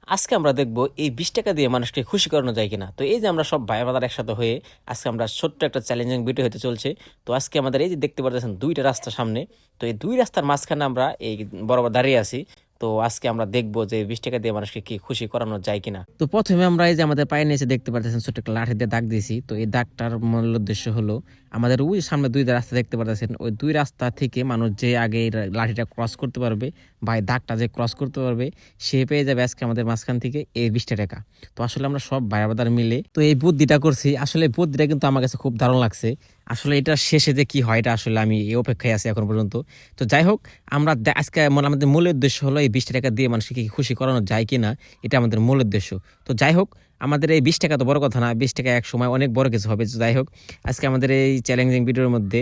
আজকে আমরা দেখব এই ২০ টাকা দিয়ে মানুষকে খুশি করানো যায় কিনা। তো এই যে আমরা সব ভাই ব্রাদার একসাথে হয়ে আজকে আমরা ছোট্ট একটা চ্যালেঞ্জিং ভিডিও হতে চলছে। তো আজকে আমাদের এই যে দেখতে পারতেছেন ২ টা রাস্তা সামনে। তো এই ২ রাস্তার মাঝখানে আমরা এই বরাবর দাঁড়িয়ে আছি। তো আজকে আমরা দেখব যে ২০ টাকা দিয়ে মানুষকে কি খুশি করানো যায় কিনা। তো প্রথমে আমরা এই যে আমাদের পায়ের নিচে দেখতে পারতেছেন ছোট্ট একটা লাঠি দিয়ে দাগ দিয়েছি। তো এই দাগটার মূল উদ্দেশ্য হলো আমাদের ওই সামনে ২ টা রাস্তা দেখতে পারতেছেন। ওই ২ রাস্তা থেকে মানুষ যে আগে এই লাঠিটা ক্রস করতে পারবে বা এই দাগটা যে ক্রস করতে পারবে সে পেয়ে যাবে আজকে আমাদের মাঝখান থেকে এই ২০ টাকা। তো আসলে আমরা সব ভাই ব্রাদার মিলে তো এই বুদ্ধিটা করছি। আসলে বুদ্ধিটা কিন্তু আমার কাছে খুব দারুণ লাগছে। আসলে এটা শেষে যে কি হয় এটা আসলে আমি এই অপেক্ষায় আছি এখন পর্যন্ত। তো যাই হোক, আমরা আজকে আমাদের মূল উদ্দেশ্য হলো এই ২০ টাকা দিয়ে মানুষকে কি খুশি করানো যায় কিনা, এটা আমাদের মূল উদ্দেশ্য। তো যাই হোক, আমাদের এই ২০ টাকা তো বড় কথা না, ২০ টাকা এক সময় অনেক বড় কিছু হবে। তো যাই হোক, আজকে আমাদের এই চ্যালেঞ্জিং ভিডিওর মধ্যে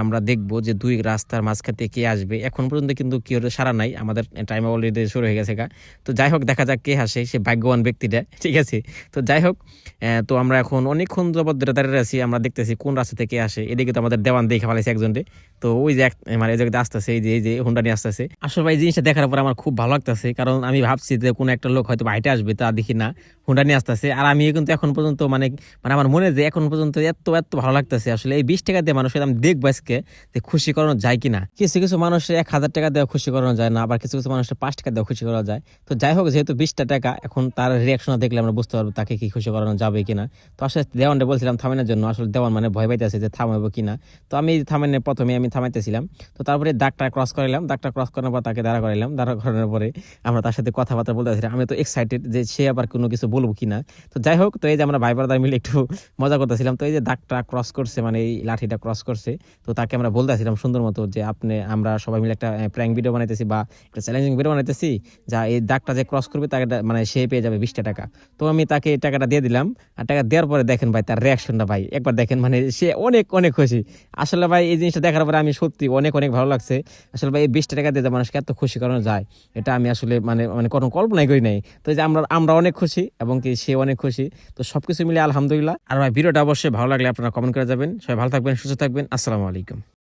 আমরা দেখব যে ২ রাস্তার মাঝখান থেকে কে আসবে। এখন পর্যন্ত কিন্তু কেউ সারা নাই, আমাদের টাইম অলরেডি শুরু হয়ে গেছে গা। তো যাই হোক, দেখা যাক কে হাসে, সে ভাগ্যবান ব্যক্তিটা, ঠিক আছে। তো যাই হোক, তো আমরা এখন অনেকক্ষণ যাবত ধরে দাঁড়িয়ে আছি, আমরা দেখতেছি কোন রাস্তা থেকে আসে। এদিকে তো আমাদের দেওয়ান দেখে ফেলাইছে একজনকে। তো ওই যে এই জায়গাতে আসতেছে, এই যে হুন্ডা নিয়ে আসতেছে। আসলে ভাই জিনিসটা দেখার পর আমার খুব ভালো লাগতেছে, কারণ আমি ভাবছি যে কোনো একটা লোক হয়তো হাইটে আসবে, তা দেখি না হুন্ডা নিয়ে আসতেছে। আর আমি কিন্তু এখন পর্যন্ত মানে মানে আমার মনে যে এখন পর্যন্ত এত এত ভালো লাগতেছে। আসলে এই ২০ টাকা দিয়ে মানুষকে আমি দেখবো আজকে যে খুশি করানো যায় কিনা। কিছু কিছু মানুষের ১,০০০ টাকা দেওয়া খুশি করানো যায় না, আবার কিছু কিছু মানুষের ৫ টাকা দেওয়া খুশি করা যায়। তো যাই হোক, যেহেতু ২০ টাকা, এখন তার রিয়াকশন দেখলে আমরা বুঝতে পারবো তাকে কি খুশি করানো যাবে কিনা। তো আসলে দেওয়ানটা বলছিলাম থামানোর জন্য, আসলে দেওয়ান মানে ভয় পাইতেছে যে থামাবো কিনা। তো আমি থামানোর প্রথমে আমি থামাইতেছিলাম। তো তারপরে দাগটা ক্রস করাইলাম, দাগটা ক্রস করার পর তাকে দাঁড়া করাইলাম, দাঁড়া করানোর পরে আমরা তার সাথে কথাবার্তা বলতেছিলাম। আমি তো এক্সাইটেড যে সে আবার কোনো কিছু বলবো কিনা। তো যাই হোক, তো এই যে আমরা ভাই ব্রাদার মিলে একটু মজা করতেছিলাম। তো এই যে দাগটা ক্রস করছে, মানে এই লাঠিটা ক্রস করছে, তো তাকে আমরা বলতেছিলাম সুন্দর মতো যে আমরা সবাই মিলে একটা প্র্যাঙ্ক ভিডিও বানাইতেছি বা একটা চ্যালেঞ্জিং ভিডিও বানাইতেছি, যা এই দাগটা যে ক্রস করবে তাকে মানে সে পেয়ে যাবে ২০ টাকা। তো আমি তাকে এই টাকাটা দিয়ে দিলাম। আর টাকা দেওয়ার পরে দেখেন ভাই তার রিয়াকশনটা, ভাই একবার দেখেন, মানে সে অনেক অনেক খুশি। আসলে ভাই এই জিনিসটা দেখার পরে আমি সত্যি অনেক অনেক ভালো লাগছে। আসলে ভাই এই ২০ টাকা দিয়ে মানুষকে এত খুশি করানো যায়, এটা আমি আসলে মানে মানে কোনো কল্পনাই করি নাই। তো এই যে আমরা অনেক খুশি এবং কি সে অনেক খুশি। তো সবকিছু মিলে আলহামদুলিল্লাহ। আর ভাই ভিডিওটা অবশ্যই ভালো লাগলে আপনারা কমেন্ট করে যাবেন। সবাই ভালো থাকবেন, সুস্থ থাকবেন। আসসালামু আলাইকুম।